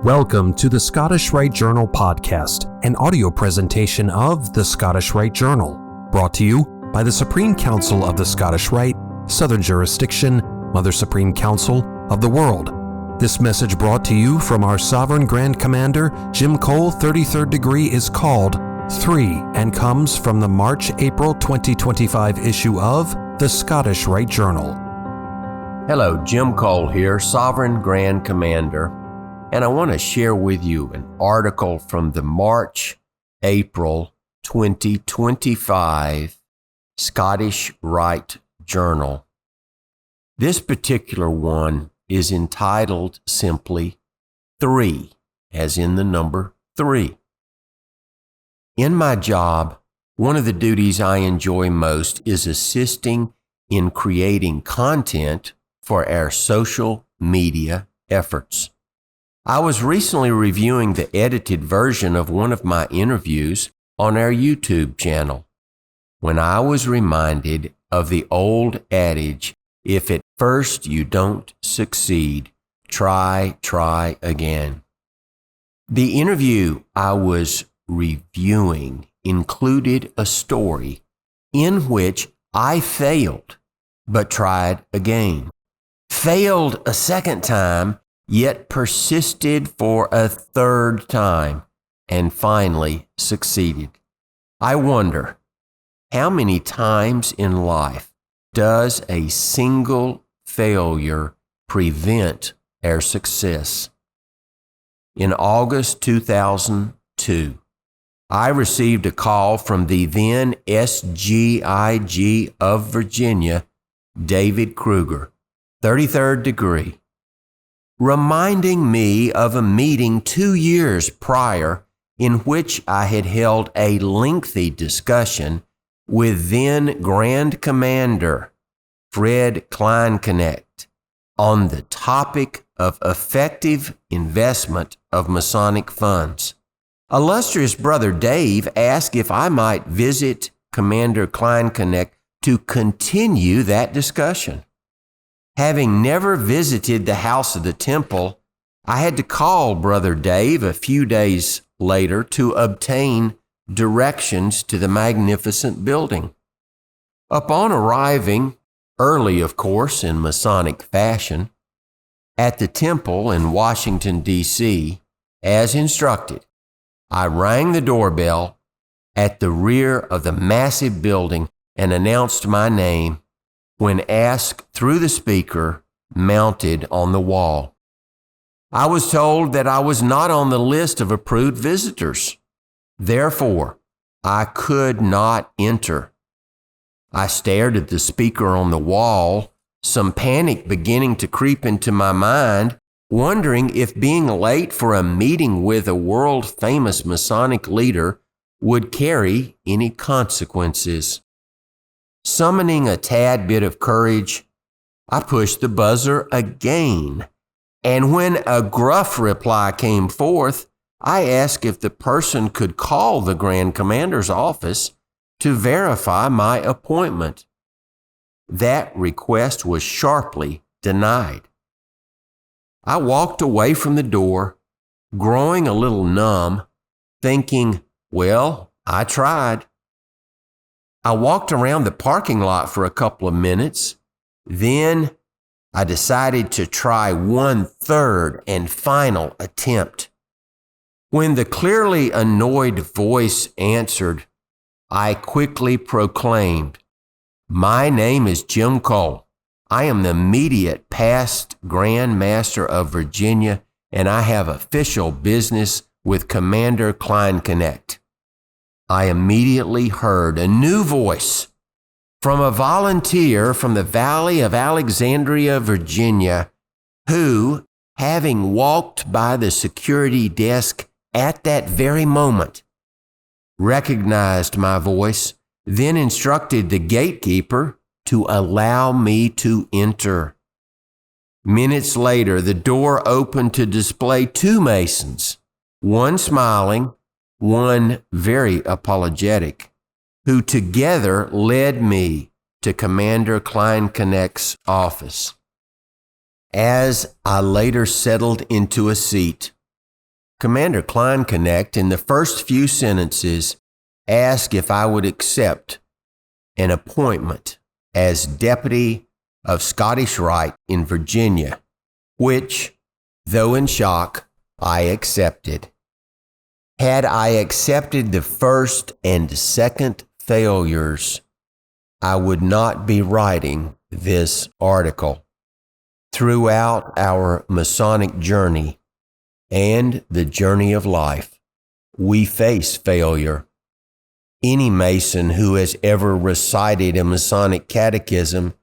Welcome to the Scottish Rite Journal podcast, an audio presentation of the Scottish Rite Journal, brought to you by the Supreme Council of the Scottish Rite, Southern Jurisdiction, Mother Supreme Council of the world. This message brought to you from our Sovereign Grand Commander, Jim Cole, 33rd degree, is called 3 and comes from the March-April 2025 issue of the Scottish Rite Journal. Hello, Jim Cole here, Sovereign Grand Commander, and I want to share with you an article from the March-April 2025 Scottish Rite Journal. This particular one is entitled simply 3, as in the number 3. In my job, one of the duties I enjoy most is assisting in creating content for our social media efforts. I was recently reviewing the edited version of one of my interviews on our YouTube channel when I was reminded of the old adage, if at first you don't succeed, try again. The interview I was reviewing included a story in which I failed, but tried again. Failed a second time, yet persisted for a third time, and finally succeeded. I wonder, how many times in life does a single failure prevent our success? In August 2002, I received a call from the then SGIG of Virginia, David Kruger, 33rd degree, reminding me of a meeting 2 years prior in which I had held a lengthy discussion with then Grand Commander Fred Kleinknecht on the topic of effective investment of Masonic funds. Illustrious Brother Dave asked if I might visit Commander Kleinknecht to continue that discussion. Having never visited the House of the Temple, I had to call Brother Dave a few days later to obtain directions to the magnificent building. Upon arriving, early of course in Masonic fashion, at the temple in Washington, D.C., as instructed, I rang the doorbell at the rear of the massive building and announced my name when asked through the speaker mounted on the wall. I was told that I was not on the list of approved visitors. Therefore, I could not enter. I stared at the speaker on the wall, some panic beginning to creep into my mind, wondering if being late for a meeting with a world-famous Masonic leader would carry any consequences. Summoning a tad bit of courage, I pushed the buzzer again, and when a gruff reply came forth, I asked if the person could call the Grand Commander's office to verify my appointment. That request was sharply denied. I walked away from the door, growing a little numb, thinking, well, I tried. I walked around the parking lot for a couple of minutes. Then I decided to try one third and final attempt. When the clearly annoyed voice answered, I quickly proclaimed, "My name is Jim Cole. I am the immediate past Grand Master of Virginia, and I have official business with Commander Kleinknecht." I immediately heard a new voice from a volunteer from the Valley of Alexandria, Virginia, who, having walked by the security desk at that very moment, recognized my voice, then instructed the gatekeeper to allow me to enter. Minutes later, the door opened to display 2 Masons, one smiling, one very apologetic, who together led me to Commander Kleinknecht's office. As I later settled into a seat, Commander Kleinknecht, in the first few sentences, asked if I would accept an appointment as deputy of Scottish Rite in Virginia, which, though in shock, I accepted. Had I accepted the first and second failures, I would not be writing this article. Throughout our Masonic journey and the journey of life, we face failure. Any Mason who has ever recited a Masonic catechism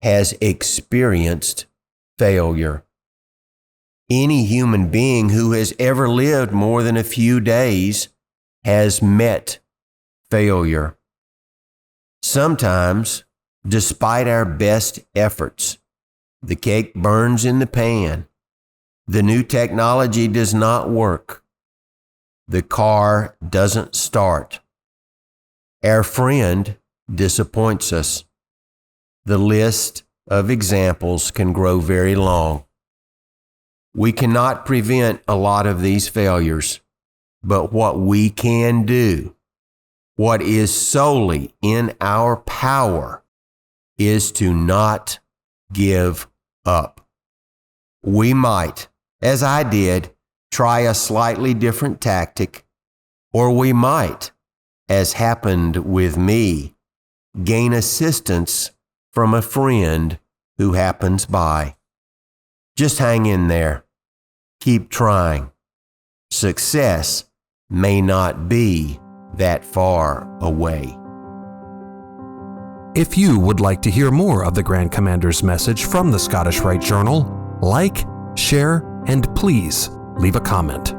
has experienced failure. Any human being who has ever lived more than a few days has met failure. Sometimes, despite our best efforts, the cake burns in the pan. The new technology does not work. The car doesn't start. Our friend disappoints us. The list of examples can grow very long. We cannot prevent a lot of these failures, but what we can do, what is solely in our power, is to not give up. We might, as I did, try a slightly different tactic, or we might, as happened with me, gain assistance from a friend who happens by. Just hang in there. Keep trying. Success may not be that far away. If you would like to hear more of the Grand Commander's message from the Scottish Rite Journal, like, share, and please leave a comment.